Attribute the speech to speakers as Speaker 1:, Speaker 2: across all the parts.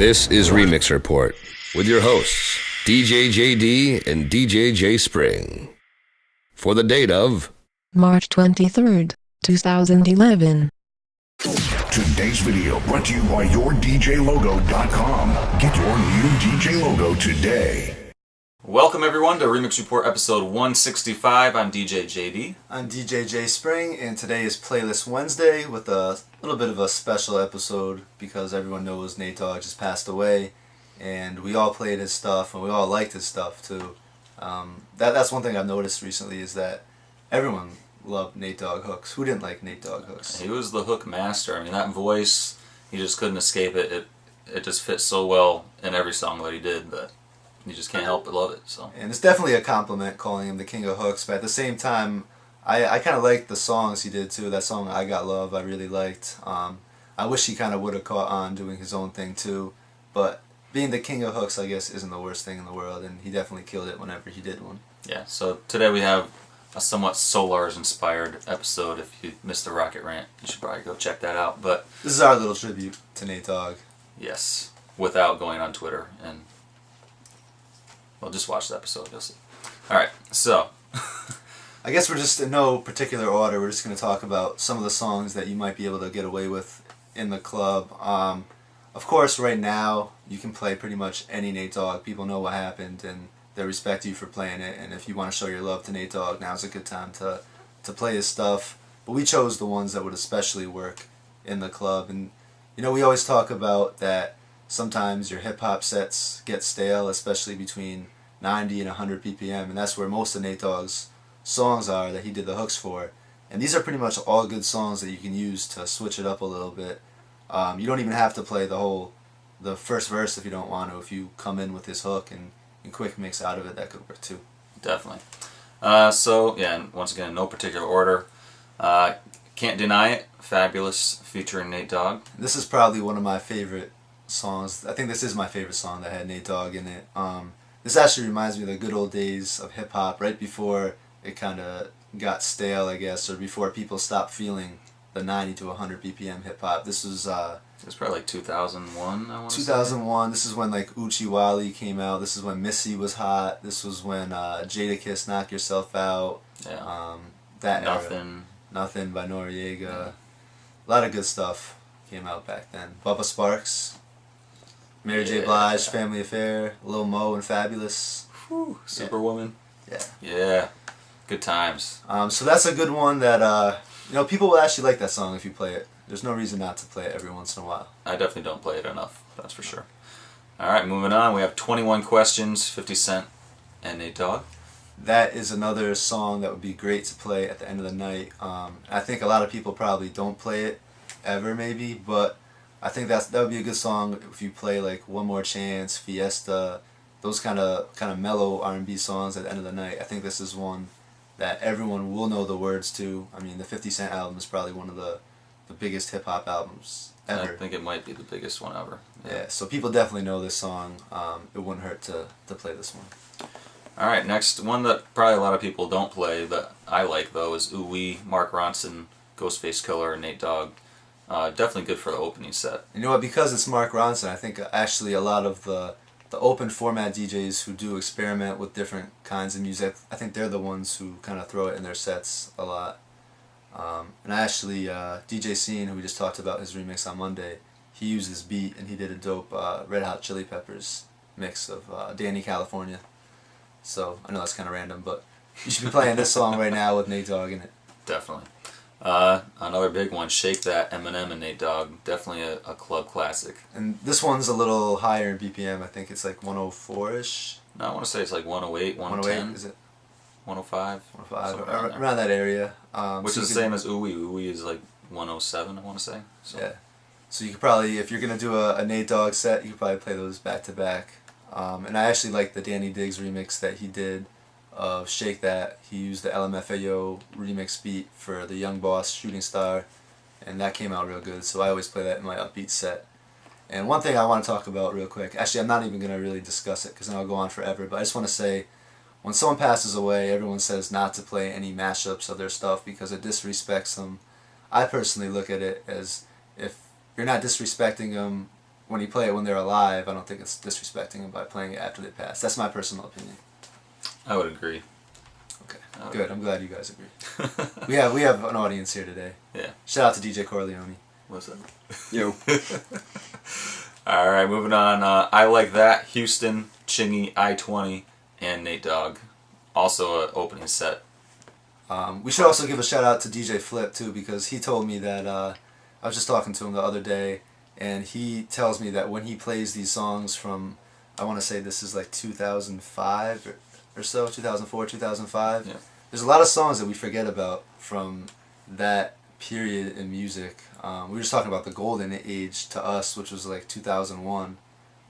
Speaker 1: This is Remix Report with your hosts, DJ JD and DJ J Spring. For the date of
Speaker 2: March 23rd, 2011.
Speaker 3: Today's video brought to you by YourDJLogo.com. Get your new DJ logo today.
Speaker 4: Welcome everyone to Remix Report episode 165. I'm DJ JD.
Speaker 5: I'm DJ J Spring, and today is Playlist Wednesday with a little bit of a special episode because everyone knows Nate Dogg just passed away, and we all played his stuff and we all liked his stuff too. That's one thing I've noticed recently is that everyone loved Nate Dogg hooks. Who didn't like Nate Dogg hooks?
Speaker 4: He was the hook master. I mean, that voice, you just couldn't escape it. It just fit so well in every song that he did that you just can't help but love it. So. And
Speaker 5: it's definitely a compliment calling him the king of hooks, but at the same time, I kind of liked the songs he did too. That song I Got Love I really liked. I wish he kind of would have caught on doing his own thing too, but being the king of hooks, I guess, isn't the worst thing in the world, and he definitely killed it whenever he did one.
Speaker 4: Yeah, so today we have a somewhat Solars-inspired episode. If you missed the Rocket Rant, you should probably go check that out. But
Speaker 5: this is our little tribute to Nate Dogg.
Speaker 4: Yes, without going on Twitter and... well, just watch the episode, you'll see. Alright, so...
Speaker 5: I guess we're just in no particular order. We're just going to talk about some of the songs that you might be able to get away with in the club. Of course, right now, you can play pretty much any Nate Dogg. People know what happened, and they respect you for playing it. And if you want to show your love to Nate Dogg, now's a good time to play his stuff. But we chose the ones that would especially work in the club. And, you know, we always talk about that sometimes your hip-hop sets get stale, especially between 90 and 100 BPM, and that's where most of Nate Dogg's songs are that he did the hooks for. And these are pretty much all good songs that you can use to switch it up a little bit. You don't even have to play the first verse if you don't want to. If you come in with his hook and quick mix out of it, that could work too.
Speaker 4: Definitely. So, yeah, and once again, in no particular order. Can't Deny It, Fabolous, featuring Nate Dogg.
Speaker 5: This is probably one of my favorite songs. I think this is my favorite song that had Nate Dogg in it. This actually reminds me of the good old days of hip-hop, right before it kind of got stale, I guess, or before people stopped feeling the 90 to 100 BPM hip-hop. This was...
Speaker 4: it's probably like 2001, I want to say.
Speaker 5: 2001, this is when like Uchi Wally came out, this is when Missy was hot, this was when Jadakiss Knock Yourself Out,
Speaker 4: yeah.
Speaker 5: That
Speaker 4: Nothing.
Speaker 5: era. Nothing by Noriega. Yeah. A lot of good stuff came out back then. Bubba Sparks, Mary J. Blige, Family Affair, Lil Mo and Fabolous.
Speaker 4: Whew, Superwoman.
Speaker 5: Yeah.
Speaker 4: Yeah. Good times.
Speaker 5: So that's a good one that, you know, people will actually like that song if you play it. There's no reason not to play it every once in a while.
Speaker 4: I definitely don't play it enough, that's for sure. Alright, moving on. We have 21 Questions, 50 Cent, and Nate Dogg.
Speaker 5: That is another song that would be great to play at the end of the night. I think a lot of people probably don't play it ever, maybe, but I think that would be a good song if you play like One More Chance, Fiesta, those kind of mellow R&B songs at the end of the night. I think this is one that everyone will know the words to. I mean, the 50 Cent album is probably one of the biggest hip-hop albums ever.
Speaker 4: I think it might be the biggest one ever.
Speaker 5: Yeah, so people definitely know this song. It wouldn't hurt to play this one.
Speaker 4: Alright, next one that probably a lot of people don't play, but I like though, is Ooh Wee, Mark Ronson, Ghostface Killah, and Nate Dogg. Definitely good for the opening set.
Speaker 5: You know what, because it's Mark Ronson, I think actually a lot of the open format DJs who do experiment with different kinds of music, I think they're the ones who kind of throw it in their sets a lot. And actually, DJ Scene, who we just talked about his remix on Monday, he used this beat and he did a dope Red Hot Chili Peppers mix of Danny California. So, I know that's kind of random, but you should be playing this song right now with Nate Dogg in it.
Speaker 4: Definitely. Another big one, Shake That, Eminem and Nate Dogg. Definitely a club classic.
Speaker 5: And this one's a little higher in BPM. I think it's like 104-ish.
Speaker 4: No, I want to say it's like 108, 110.
Speaker 5: 108, is it?
Speaker 4: 105?
Speaker 5: 105, around that area.
Speaker 4: Which is the same as Ooh Wee. Ooh Wee is like 107, I want to say. So.
Speaker 5: Yeah. So you could probably, if you're going to do a Nate Dogg set, you could probably play those back to back. And I actually like the Danny Diggs remix that he did of Shake That. He used the LMFAO remix beat for the Young Boss Shooting Star, and that came out real good, so I always play that in my upbeat set. And one thing I want to talk about real quick, actually I'm not even going to really discuss it because then I'll go on forever, but I just want to say, when someone passes away, everyone says not to play any mashups of their stuff because it disrespects them. I personally look at it as, if you're not disrespecting them when you play it when they're alive, I don't think it's disrespecting them by playing it after they pass. That's my personal opinion.
Speaker 4: I would agree.
Speaker 5: Okay, good. I'm glad you guys agree. we have an audience here today.
Speaker 4: Yeah.
Speaker 5: Shout out to DJ Corleone.
Speaker 4: What's up?
Speaker 6: Yo.
Speaker 4: All right, moving on. I Like That, Houston, Chingy, I-20, and Nate Dogg. Also an opening set.
Speaker 5: We should also give a shout out to DJ Flip too, because he told me that I was just talking to him the other day, and he tells me that when he plays these songs from, I want to say this is like 2005 or so, 2004, 2005.
Speaker 4: Yeah.
Speaker 5: There's a lot of songs that we forget about from that period in music. We were just talking about the golden age to us, which was like 2001,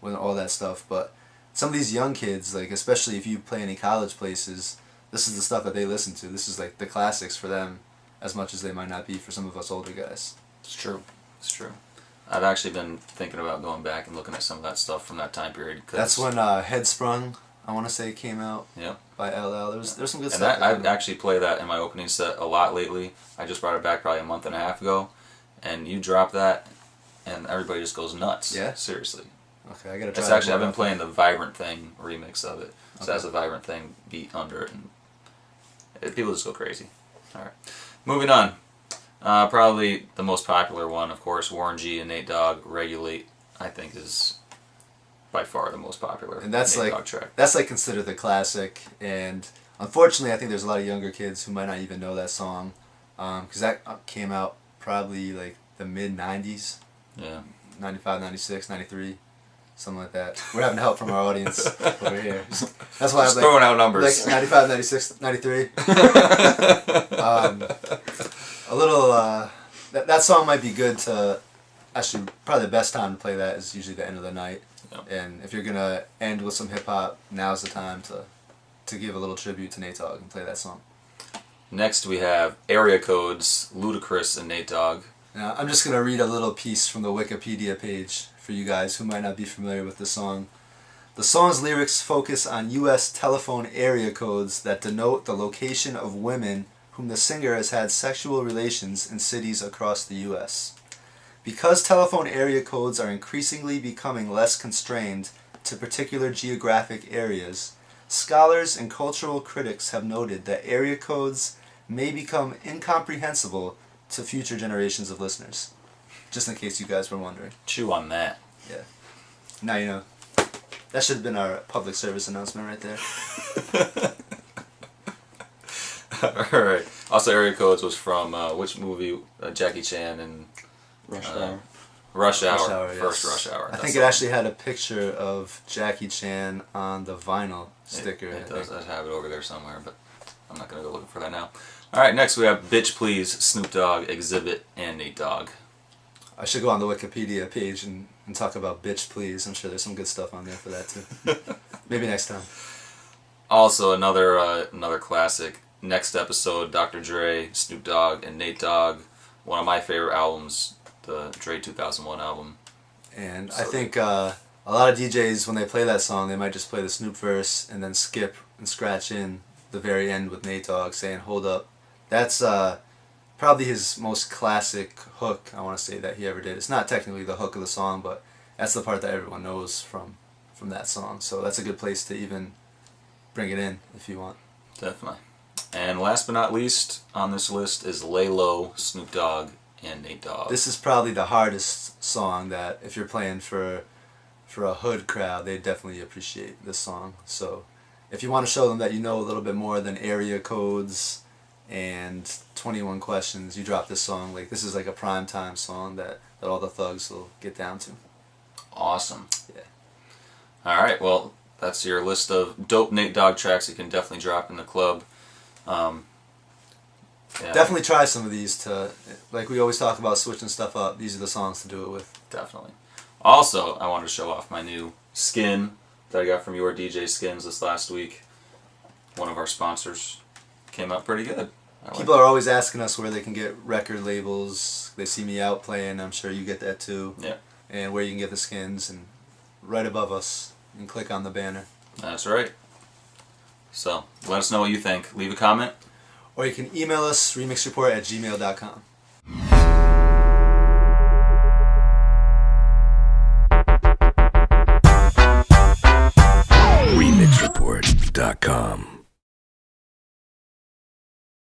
Speaker 5: when all that stuff. But some of these young kids, like especially if you play any college places, this is the stuff that they listen to. This is like the classics for them, as much as they might not be for some of us older guys.
Speaker 4: It's true. It's true. I've actually been thinking about going back and looking at some of that stuff from that time period.
Speaker 5: That's when Headsprung, I want to say, came out.
Speaker 4: Yeah.
Speaker 5: By LL. There's some good
Speaker 4: and
Speaker 5: stuff.
Speaker 4: I actually play that in my opening set a lot lately. I just brought it back probably a month and a half ago, and you drop that, and everybody just goes nuts.
Speaker 5: Yeah.
Speaker 4: Seriously.
Speaker 5: Okay, I gotta try.
Speaker 4: It's actually I've been playing the Vibrant Thing remix of it. So it has a Vibrant Thing beat under it, and people just go crazy. All right, moving on. Probably the most popular one, of course, Warren G and Nate Dogg, Regulate. I think is by far the most popular.
Speaker 5: And that's
Speaker 4: Nate
Speaker 5: like
Speaker 4: Dogg track.
Speaker 5: That's like considered the classic. And unfortunately, I think there's a lot of younger kids who might not even know that song, because that came out probably like the mid '90s.
Speaker 4: Yeah.
Speaker 5: 95, 96, 93. Something like that. We're having help from our audience over here. That's why
Speaker 4: Just
Speaker 5: I'm
Speaker 4: throwing out numbers.
Speaker 5: Like 95, 96, 93. A little, that song might be good to, actually, probably the best time to play that is usually the end of the night.
Speaker 4: Yep.
Speaker 5: And if you're going to end with some hip-hop, now's the time to give a little tribute to Nate Dogg and play that song.
Speaker 4: Next we have Area Codes, Ludacris and Nate Dogg.
Speaker 5: Now, I'm just going to read a little piece from the Wikipedia page for you guys who might not be familiar with the song. The song's lyrics focus on U.S. telephone area codes that denote the location of women whom the singer has had sexual relations in cities across the U.S. Because telephone area codes are increasingly becoming less constrained to particular geographic areas, scholars and cultural critics have noted that area codes may become incomprehensible to future generations of listeners. Just in case you guys were wondering.
Speaker 4: Chew on that.
Speaker 5: Yeah. Now you know. That should have been our public service announcement right there.
Speaker 4: Alright. Also, Area Codes was from which movie? Jackie Chan and
Speaker 6: Rush Hour.
Speaker 4: Rush Hour.
Speaker 5: Rush Hour, yes.
Speaker 4: First Rush Hour.
Speaker 5: I think it actually had a picture of Jackie Chan on the vinyl sticker.
Speaker 4: It does. I have it over there somewhere, but I'm not going to go looking for that now. Alright, next we have Bitch Please, Snoop Dogg, Xzibit, and Nate Dogg.
Speaker 5: I should go on the Wikipedia page and talk about Bitch Please. I'm sure there's some good stuff on there for that too. Maybe next time.
Speaker 4: Also, another classic. Next episode, Dr. Dre, Snoop Dogg, and Nate Dogg. One of my favorite albums, the Dre 2001 album.
Speaker 5: And I think a lot of DJs, when they play that song, they might just play the Snoop verse and then skip and scratch in the very end with Nate Dogg saying, "Hold up." That's probably his most classic hook, I want to say, that he ever did. It's not technically the hook of the song, but that's the part that everyone knows from that song. So that's a good place to even bring it in if you want.
Speaker 4: Definitely. And last but not least on this list is Lay Low, Snoop Dogg, and Nate Dogg.
Speaker 5: This is probably the hardest song that if you're playing for a hood crowd, they definitely appreciate this song. So if you want to show them that you know a little bit more than area codes and 21 questions, you drop this song. Like, this is like a prime time song that all the thugs will get down to.
Speaker 4: Awesome.
Speaker 5: Yeah.
Speaker 4: Alright, well, that's your list of dope Nate Dogg tracks you can definitely drop in the club. Yeah.
Speaker 5: Definitely try some of these to, like we always talk about switching stuff up. These are the songs to do it with.
Speaker 4: Definitely. Also, I wanted to show off my new skin that I got from Your DJ Skins this last week. One of our sponsors. Came out pretty good.
Speaker 5: People are always asking us where they can get record labels. They see me out playing. I'm sure you get that too.
Speaker 4: Yeah.
Speaker 5: And where you can get the skins. And right above us, you can click on the banner.
Speaker 4: That's right. So, let us know what you think. Leave a comment.
Speaker 5: Or you can email us, remixreport@gmail.com.
Speaker 1: DJJD.com.